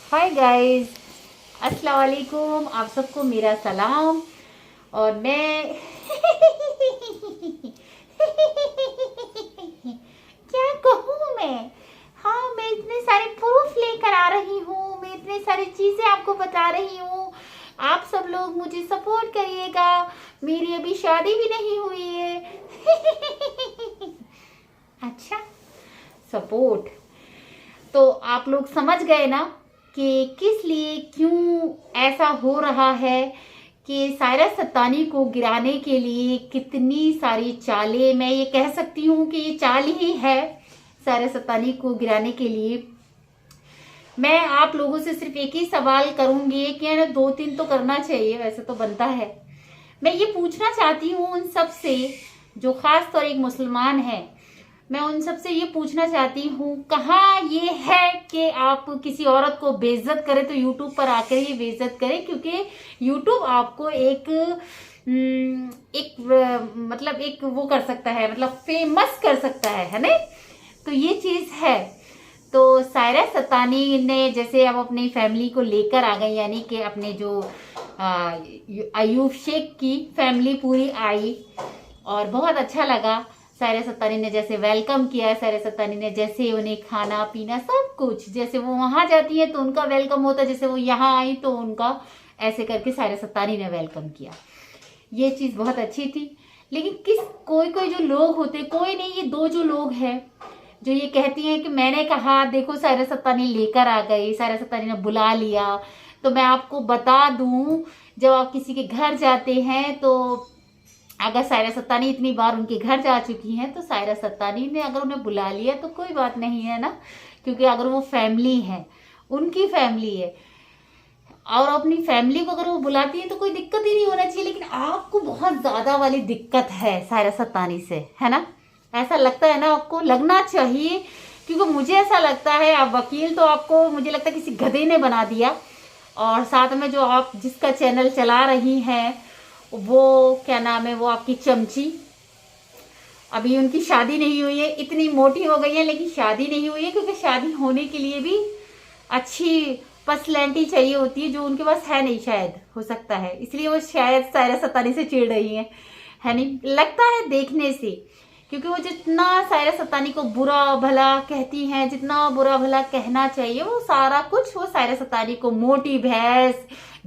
Hi guys, अस्सलाम वालेकुम। आप सबको मेरा सलाम। और मैं क्या कहूँ मैं। हाँ, मैं इतने सारे प्रूफ लेकर आ रही हूँ, मैं इतने सारी चीज़ें आपको बता रही हूँ। आप सब लोग मुझे सपोर्ट करिएगा। मेरी अभी शादी भी नहीं हुई है। अच्छा, सपोर्ट तो आप लोग समझ गए ना कि किस लिए क्यों ऐसा हो रहा है कि सायरा सत्तानी को गिराने के लिए कितनी सारी चालें, मैं ये कह सकती हूँ कि ये चाल ही है सायरा सत्तानी को गिराने के लिए। मैं आप लोगों से सिर्फ एक ही सवाल करूंगी कि है ना, दो तीन तो करना चाहिए, वैसे तो बनता है। मैं ये पूछना चाहती हूँ उन सब से जो खास तौर एक मुसलमान है। मैं उन सबसे ये पूछना चाहती हूँ, कहाँ ये है कि आप किसी औरत को बेइज्जत करें तो यूट्यूब पर आकर ही बेइज्जत करें, क्योंकि यूट्यूब आपको मतलब एक वो कर सकता है, मतलब फेमस कर सकता है ना। तो ये चीज़ है। तो सायरा सत्तानी ने जैसे अब अपनी फैमिली को लेकर आ गई, यानी कि अपने जो अयूब शेख की फैमिली पूरी आई और बहुत अच्छा लगा। सायरा सत्तानी ने जैसे वेलकम किया, सायरा सत्तानी ने जैसे उन्हें खाना पीना सब कुछ, जैसे वो वहां जाती है तो उनका वेलकम होता है, जैसे वो यहाँ आई तो उनका ऐसे करके सायरा सत्तानी ने वेलकम किया। ये चीज़ बहुत अच्छी थी। लेकिन कोई कोई जो लोग होते, कोई नहीं, ये दो जो लोग हैं जो ये कहती हैं कि मैंने कहा देखो सायरा सत्तानी लेकर आ गई, सायरा सत्तानी ने बुला लिया। तो मैं आपको बता दूं, जब आप किसी के घर जाते हैं तो अगर सायरा सत्तानी इतनी बार उनके घर जा चुकी हैं तो सायरा सत्तानी ने अगर उन्हें बुला लिया तो कोई बात नहीं है ना, क्योंकि अगर वो फैमिली है, उनकी फैमिली है और अपनी फैमिली को अगर वो बुलाती है तो कोई दिक्कत ही नहीं होना चाहिए। लेकिन आपको बहुत ज्यादा वाली दिक्कत है सायरा सत्तानी से, है ना। ऐसा लगता है ना, आपको लगना चाहिए, क्योंकि मुझे ऐसा लगता है आप वकील तो आपको मुझे लगता है किसी गधे ने बना दिया। और साथ में जो आप जिसका चैनल चला रही हैं वो क्या नाम है, वो आपकी चमची, अभी उनकी शादी नहीं हुई है, इतनी मोटी हो गई है लेकिन शादी नहीं हुई है, क्योंकि शादी होने के लिए भी अच्छी पर्सनैलिटी चाहिए होती है, जो उनके पास है नहीं, शायद हो सकता है, इसलिए वो शायद सायरा सत्तानी से चिढ़ रही है नहीं, लगता है देखने से। क्योंकि वो जितना सायरा सत्तानी को बुरा भला कहती हैं, जितना बुरा भला कहना चाहिए, वो सारा कुछ वो सायरा सत्तानी को मोटी भैंस,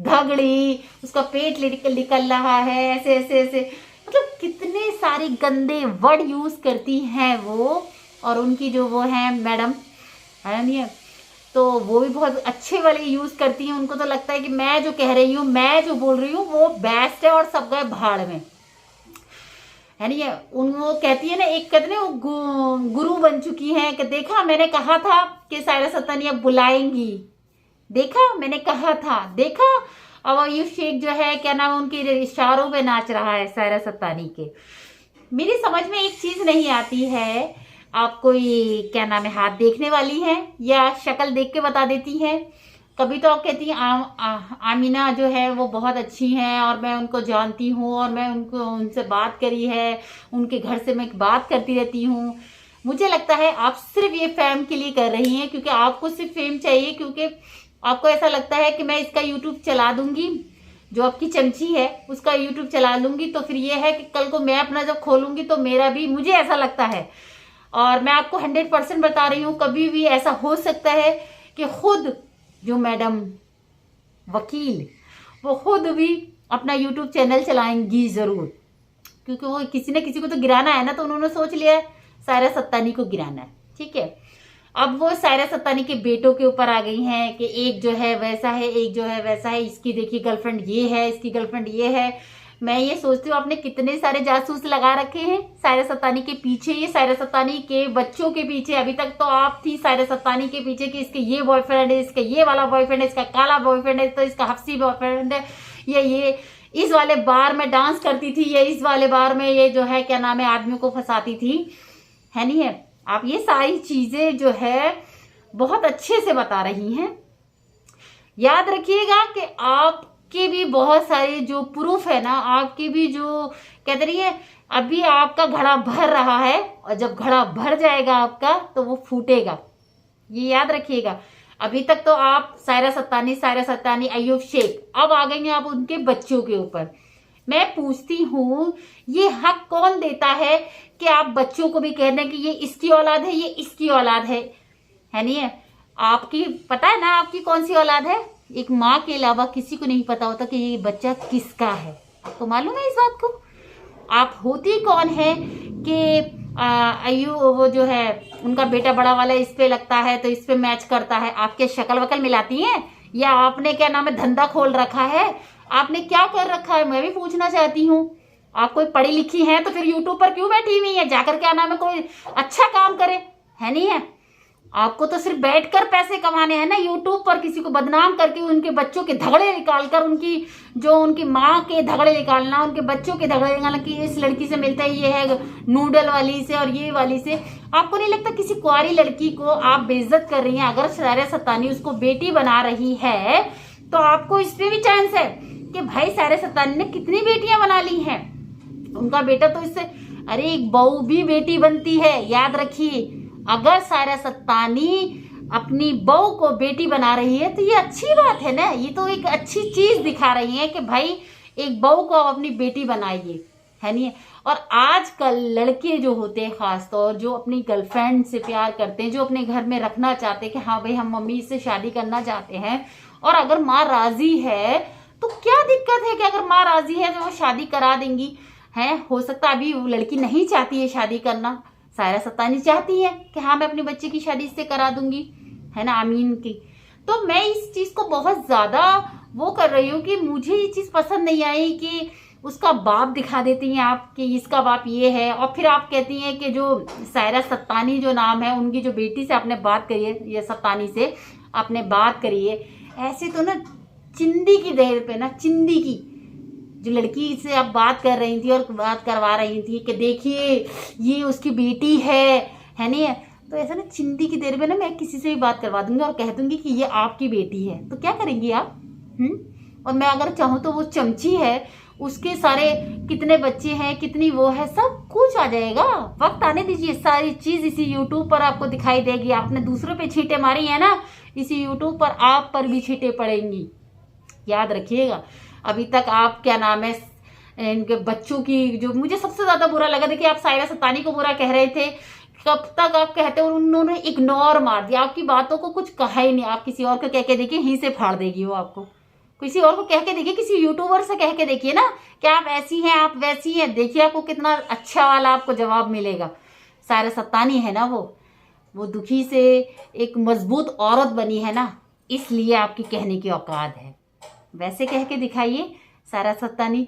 धगड़ी, उसका पेट निकल रहा है, ऐसे ऐसे ऐसे, मतलब कितने सारे गंदे वर्ड यूज करती हैं वो। और उनकी जो वो है मैडम, है नहीं है, तो वो भी बहुत अच्छे वाले यूज करती हैं। उनको तो लगता है कि मैं जो कह रही हूँ, मैं जो बोल रही हूँ वो बेस्ट है और सब गए भाड़ में, है नहीं है। उन वो कहती है ना, एक कहते ना वो गुरु बन चुकी हैं कि देखा मैंने कहा था कि सायरा सत्तानी अब बुलाएंगी, देखा मैंने कहा था, देखा। अब ये शेख जो है क्या नाम, उनके इशारों पे नाच रहा है सायरा सत्तानी के। मेरी समझ में एक चीज नहीं आती है, आप कोई क्या नाम है हाथ देखने वाली है या शक्ल देख के बता देती है। कभी तो आप कहती हैं आमीना जो है वो बहुत अच्छी हैं और मैं उनको जानती हूँ और मैं उनको उनसे बात करी है, उनके घर से मैं बात करती रहती हूँ। मुझे लगता है आप सिर्फ ये फेम के लिए कर रही हैं, क्योंकि आपको सिर्फ फेम चाहिए, क्योंकि आपको ऐसा लगता है कि मैं इसका यूट्यूब चला दूंगी, जो आपकी चमची है उसका यूट्यूब चला लूंगी, तो फिर ये है कि कल को मैं अपना जब खोलूंगी तो मेरा भी, मुझे ऐसा लगता है। और मैं आपको 100% बता रही हूँ, कभी भी ऐसा हो सकता है कि खुद जो मैडम वकील, वो खुद भी अपना यूट्यूब चैनल चलाएंगी जरूर, क्योंकि वो किसी न किसी को तो गिराना है ना, तो उन्होंने सोच लिया है सायरा सत्तानी को गिराना है, ठीक है। अब वो सायरा सत्तानी के बेटों के ऊपर आ गई हैं कि एक जो है वैसा है, एक जो है वैसा है, इसकी देखिए गर्लफ्रेंड ये है, इसकी गर्लफ्रेंड ये है। मैं ये सोचती हूँ आपने कितने सारे जासूस लगा रखे हैं सायरा सत्तानी के पीछे, ये सायरा सत्तानी के बच्चों के पीछे। अभी तक तो आप थी सायरा सत्तानी के पीछे कि इसके ये बॉयफ्रेंड है, इसका ये वाला बॉयफ्रेंड है, इसका काला बॉयफ्रेंड है, तो इसका हफ्सी बॉयफ्रेंड है, ये इस वाले बार में डांस करती थी, ये इस वाले बार में ये जो है क्या नाम है आदमियों को फंसाती थी, है नहीं है। आप ये सारी चीजें जो है बहुत अच्छे से बता रही हैं। याद रखिएगा कि आपके भी बहुत सारे जो प्रूफ है ना, आपके भी जो कहते रही है, अभी आपका घड़ा भर रहा है और जब घड़ा भर जाएगा आपका तो वो फूटेगा, ये याद रखिएगा। अभी तक तो आप सायरा सत्तानी, अयूब शेख, अब आ गई हैं आप उनके बच्चों के ऊपर। मैं पूछती हूँ ये हक कौन देता है कि आप बच्चों को भी कह दें कि ये इसकी औलाद है, ये इसकी औलाद है नहीं है? आपकी पता है ना आपकी कौन सी औलाद है? एक माँ के अलावा किसी को नहीं पता होता कि ये बच्चा किसका है। आपको मालूम है इस बात को? आप होती कौन है कि वो जो है उनका बेटा बड़ा वाला इस पे लगता है तो इस पे मैच करता है। आपके शक्ल वकल मिलाती हैं, या आपने क्या नाम है धंधा खोल रखा है? आपने क्या कर रखा है मैं भी पूछना चाहती हूँ। आप कोई पढ़ी लिखी हैं तो फिर यूट्यूब पर क्यों बैठी हुई है? जाकर क्या नाम है कोई अच्छा काम करे, है नहीं है? आपको तो सिर्फ बैठकर पैसे कमाने हैं ना यूट्यूब पर, किसी को बदनाम करके उनके बच्चों के झगड़े निकालकर, उनकी माँ के झगड़े निकालना, उनके बच्चों के झगड़े निकालना कि इस लड़की से मिलता है ये है नूडल वाली से और ये वाली से। आपको नहीं लगता किसी कुंवारी लड़की को आप बेइज्जत कर रही हैं? अगर सायरा सत्तानी उसको बेटी बना रही है तो आपको इसमें भी चांस है कि भाई सायरा सत्तानी ने कितनी बेटियां बना ली हैं। उनका बेटा तो इससे, अरे एक बहू भी बेटी बनती है, याद रखिए। अगर सायरा सत्तानी अपनी बहू को बेटी बना रही है तो ये अच्छी बात है ना, ये तो एक अच्छी चीज दिखा रही है कि भाई एक बहू को अपनी बेटी बनाइए, है नहीं? और आजकल लड़के जो होते हैं खासतौर जो अपनी गर्लफ्रेंड से प्यार करते हैं, जो अपने घर में रखना चाहते हैं कि हाँ भाई हम मम्मी से शादी करना चाहते हैं, और अगर माँ राजी है तो क्या दिक्कत है कि अगर माँ राजी है तो वो शादी करा देंगी। है हो सकता अभी वो लड़की नहीं चाहती है शादी करना, सायरा सत्तानी चाहती है कि हाँ मैं अपने बच्चे की शादी इससे करा दूंगी, है ना, आमीन की। तो मैं इस चीज को बहुत ज्यादा वो कर रही हूँ कि मुझे ये चीज पसंद नहीं आई कि उसका बाप दिखा देती हैं आप कि इसका बाप ये है, और फिर आप कहती हैं कि जो सायरा सत्तानी जो नाम है उनकी जो बेटी से आपने बात करी है, ये सत्तानी से आपने बात करी है, ऐसे तो ना चिंदी की देर पे ना, चिंदी की जो लड़की से आप बात कर रही थी और बात करवा रही थी कि देखिए ये उसकी बेटी है नहीं है? तो ऐसा ना चिंदी की देर में ना मैं किसी से भी बात करवा दूंगी और कह दूंगी कि ये आपकी बेटी है, तो क्या करेंगी आप? और मैं अगर चाहूँ तो वो चमची है, उसके सारे कितने बच्चे हैं, कितनी वो है, सब कुछ आ जाएगा। वक्त आने दीजिए, सारी चीज इसी यूट्यूब पर आपको दिखाई देगी। आपने दूसरों पे छींटे मारी है ना, इसी यूट्यूब पर आप पर भी छींटे पड़ेंगी, याद रखिएगा। अभी तक आप क्या नाम है इनके बच्चों की, जो मुझे सबसे ज्यादा बुरा लगा, देखिए आप सायरा सत्तानी को बुरा कह रहे थे, कब तक आप कहते हो, उन्होंने इग्नोर मार दिया, आपकी बातों को कुछ कहा ही नहीं। आप किसी और को कह के देखिए, यहीं से फाड़ देगी वो आपको। किसी और को कह के देखिए, किसी यूट्यूबर से कह के देखिए ना कि आप ऐसी हैं आप वैसी हैं, देखिए आपको कितना अच्छा वाला आपको जवाब मिलेगा। सायरा सत्तानी है ना वो दुखी से एक मजबूत औरत बनी है ना, इसलिए आपकी कहने की औकात है। वैसे कह के दिखाइए सायरा सत्तानी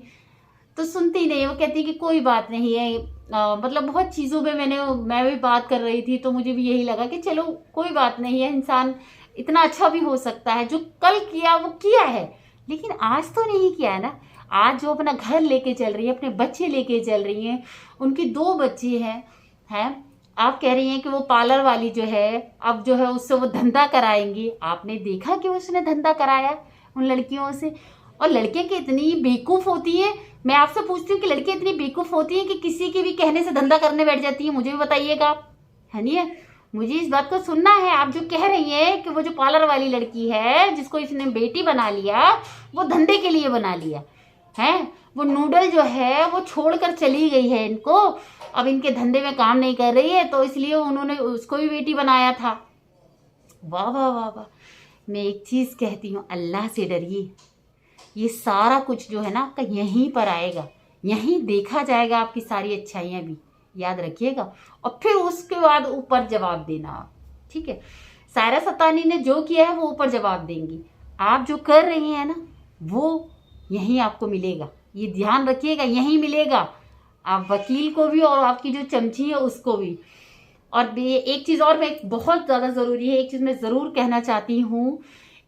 तो सुनती नहीं, वो कहती कि कोई बात नहीं है। मतलब बहुत चीज़ों में मैं भी बात कर रही थी तो मुझे भी यही लगा कि चलो कोई बात नहीं है, इंसान इतना अच्छा भी हो सकता है, जो कल किया वो किया है, लेकिन आज तो नहीं किया है ना। आज जो अपना घर लेके चल रही है, अपने बच्चे लेके चल रही हैं, उनकी 2 बच्चे हैं। आप कह रही हैं कि वो पार्लर वाली जो है अब जो है उससे वो धंधा कराएंगी। आपने देखा कि उसने धंधा कराया उन लड़कियों से? और लड़कियां की इतनी बेवकूफ़ होती है, मैं आपसे पूछती हूँ कि लड़कियां इतनी बेवकूफ़ होती हैं कि किसी के भी कहने से धंधा करने बैठ जाती है? मुझे भी बताइएगा आप, है नहीं है? मुझे इस बात को सुनना है। आप जो कह रही हैं कि वो जो पार्लर वाली लड़की है जिसको इसने बेटी बना लिया, वो धंधे के लिए बना लिया है, वो नूडल जो है वो छोड़कर चली गई है इनको, अब इनके धंधे में काम नहीं कर रही है तो इसलिए उन्होंने उसको भी बेटी बनाया था। वाह वाह वाह वाह। मैं एक चीज़ कहती हूँ, अल्लाह से डरिए। ये सारा कुछ जो है ना आपका यहीं पर आएगा, यहीं देखा जाएगा आपकी सारी अच्छाइयाँ भी, याद रखिएगा। और फिर उसके बाद ऊपर जवाब देना आप, ठीक है? सायरा सत्तानी ने जो किया है वो ऊपर जवाब देंगी, आप जो कर रही हैं ना वो यहीं आपको मिलेगा, ये ध्यान रखिएगा, यहीं मिलेगा। आप वकील को भी और आपकी जो चमची है उसको भी। और एक चीज़ और मैं बहुत ज़्यादा ज़रूरी है, एक चीज़ मैं ज़रूर कहना चाहती हूँ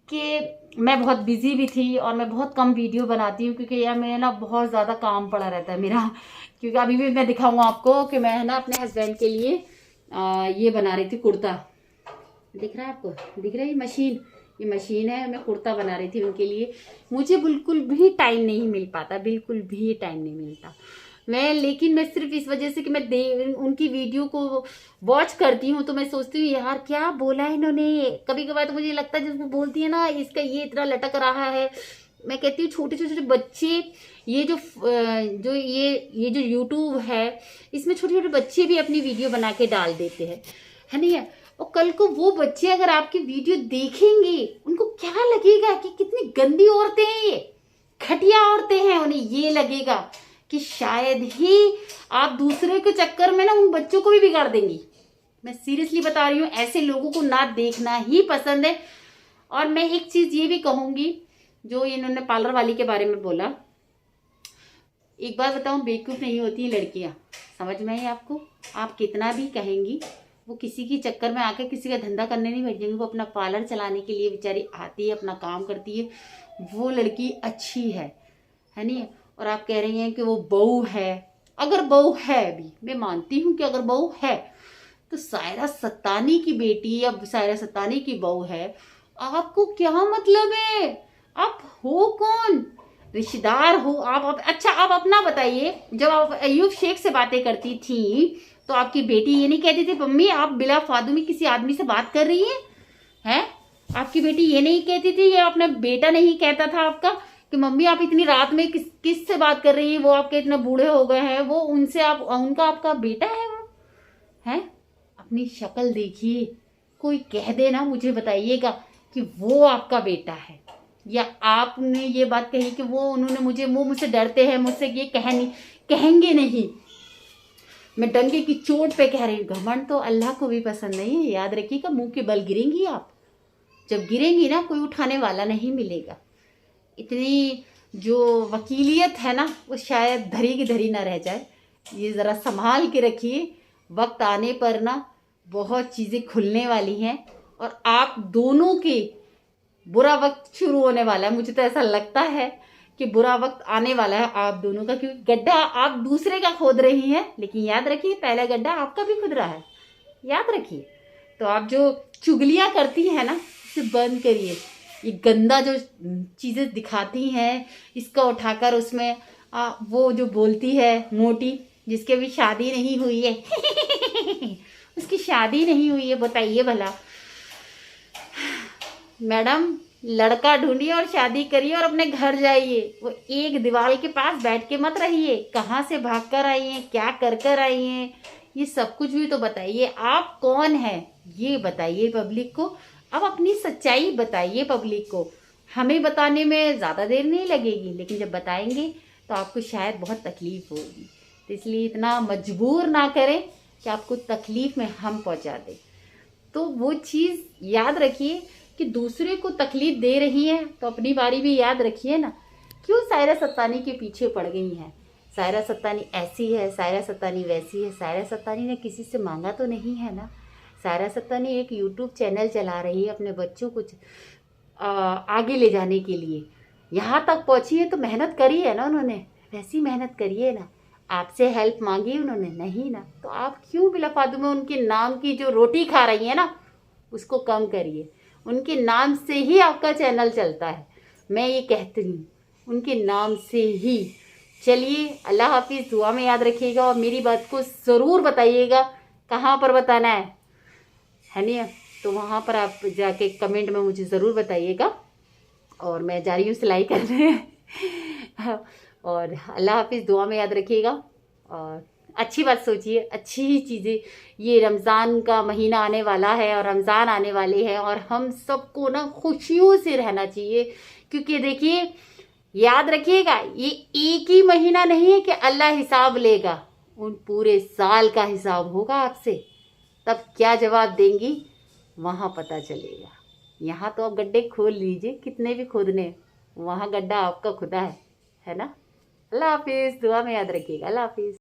कि मैं बहुत बिजी भी थी और मैं बहुत कम वीडियो बनाती हूँ क्योंकि यार मेरा ना बहुत ज़्यादा काम पड़ा रहता है मेरा। क्योंकि अभी भी मैं दिखाऊंगा आपको कि मैं ना अपने हस्बैंड के लिए ये बना रही थी कुर्ता। दिख रहा है आपको? दिख रहा है मशीन? ये मशीन है, मैं कुर्ता बना रही थी उनके लिए। मुझे बिल्कुल भी टाइम नहीं मिल पाता, बिल्कुल भी टाइम नहीं मिलता। लेकिन मैं सिर्फ इस वजह से कि मैं उनकी वीडियो को वॉच करती हूँ तो मैं सोचती हूँ यार क्या बोला है इन्होंने। कभी कभार तो मुझे लगता है जब वो बोलती है ना इसका ये इतना लटक रहा है, मैं कहती हूँ छोटे छोटे छोटे बच्चे, ये जो जो यूट्यूब है इसमें छोटे छोटे बच्चे भी अपनी वीडियो बना के डाल देते हैं, है नहीं है। और कल को वो बच्चे अगर आपकी वीडियो देखेंगे उनको क्या लगेगा कि कितनी गंदी औरतें हैं, ये घटिया औरतें हैं। उन्हें ये लगेगा कि शायद ही आप दूसरे के चक्कर में ना उन बच्चों को भी बिगाड़ देंगी। मैं सीरियसली बता रही हूँ, ऐसे लोगों को ना देखना ही पसंद है। और मैं एक चीज ये भी कहूंगी, जो इन्होंने पार्लर वाली के बारे में बोला, एक बात बताऊं, बेवकूफ नहीं होती लड़कियां, समझ में है आपको। आप कितना भी कहेंगी, वो किसी की चक्कर में आकर किसी का धंधा करने नहीं बैठ जाएंगी। वो अपना पार्लर चलाने के लिए बेचारी आती है, अपना काम करती है, वो लड़की अच्छी है नहीं। और आप कह रही हैं कि वो बहू है। अगर बहू है भी, मैं मानती हूँ कि अगर बहू है तो सायरा सत्तानी की बेटी या सायरा सत्तानी की बहू है, आपको क्या मतलब है? आप हो कौन? रिश्तेदार हो आप अच्छा आप अपना बताइए। जब आप अयूब शेख से बातें करती थी तो आपकी बेटी ये नहीं कहती थी मम्मी आप बिला फालतू में किसी आदमी से बात कर रही हैं? आपकी बेटी ये नहीं कहती थी, ये अपना बेटा नहीं कहता था आपका कि मम्मी आप इतनी रात में किस से बात कर रही है, वो आपके इतने बूढ़े हो गए हैं, वो उनसे उनका आपका बेटा है वो है? अपनी शक्ल देखिए, कोई कह दे ना मुझे बताइएगा कि वो आपका बेटा है, या आपने ये बात कही कि वो उन्होंने मुझसे डरते हैं, मुझसे ये कहेंगे नहीं। मैं डंगे की चोट पे कह रही हूँ, घमंड तो अल्लाह को भी पसंद नहीं है। याद रखिएगा, मुंह के बल गिरेंगी आप। जब गिरेंगी ना कोई उठाने वाला नहीं मिलेगा। इतनी जो वकीलियत है ना वो शायद धरी की धरी ना रह जाए। ये ज़रा संभाल के रखिए, वक्त आने पर ना बहुत चीज़ें खुलने वाली हैं और आप दोनों के बुरा वक्त शुरू होने वाला है। मुझे तो ऐसा लगता है कि बुरा वक्त आने वाला है आप दोनों का, क्योंकि गड्ढा आप दूसरे का खोद रही हैं, लेकिन याद रखिए पहला गड्ढा आपका भी खुद रहा है, याद रखिए। तो आप जो चुगलियाँ करती हैं ना इसे बंद करिए। ये गंदा जो चीज़ें दिखाती हैं इसका उठाकर उसमें वो जो बोलती है मोटी, जिसके भी शादी नहीं हुई है उसकी शादी नहीं हुई है, बताइए भला। मैडम लड़का ढूंढिए और शादी करिए और अपने घर जाइए। वो एक दीवार के पास बैठ के मत रहिए। कहाँ से भाग कर आई हैं, क्या कर आई हैं, ये सब कुछ भी तो बताइए। आप कौन हैं ये बताइए पब्लिक को। अब अपनी सच्चाई बताइए पब्लिक को। हमें बताने में ज़्यादा देर नहीं लगेगी, लेकिन जब बताएंगे तो आपको शायद बहुत तकलीफ होगी। तो इसलिए इतना मजबूर ना करें कि आपको तकलीफ में हम पहुंचा दें। तो वो चीज़ याद रखिए कि दूसरे को तकलीफ दे रही है तो अपनी बारी भी याद रखिए ना। क्यों सायरा सत्तानी के पीछे पड़ गई हैं? सायरा सत्तानी ऐसी है, सायरा सत्तानी वैसी है। सायरा सत्तानी ने किसी से मांगा तो नहीं है ना। सायरा सत्तानी एक यूट्यूब चैनल चला रही है अपने बच्चों को आगे ले जाने के लिए। यहाँ तक पहुँची है तो मेहनत करी है ना उन्होंने, वैसी मेहनत करिए ना। आपसे हेल्प मांगी उन्होंने, नहीं ना, तो आप क्यों बिलाफालतू में उनके नाम की जो रोटी खा रही है ना उसको कम करिए। उनके नाम से ही आपका चैनल चलता है, मैं ये कहती हूँ, उनके नाम से ही। चलिए, अल्लाह हाफिज़, दुआ में याद रखिएगा और मेरी बात को ज़रूर बताइएगा। कहाँ पर बताना है नहीं? तो वहाँ पर आप जाके कमेंट में मुझे ज़रूर बताइएगा। और मैं जा रही हूँ सिलाई करने और अल्लाह हाफिज़, दुआ में याद रखिएगा और अच्छी बात सोचिए, अच्छी ही चीज़ें। ये रमज़ान का महीना आने वाला है और रमज़ान आने वाले हैं और हम सबको ना खुशियों से रहना चाहिए, क्योंकि देखिए याद रखिएगा ये एक ही महीना नहीं है कि अल्लाह हिसाब लेगा, उन पूरे साल का हिसाब होगा आपसे। तब क्या जवाब देंगी वहाँ पता चलेगा। यहाँ तो आप गड्ढे खोल लीजिए, कितने भी खोदने, वहाँ गड्ढा आपका खुदा है ना। अल्लाह हाफिज़, दुआ में याद रखिएगा। अल्लाह हाफिज़।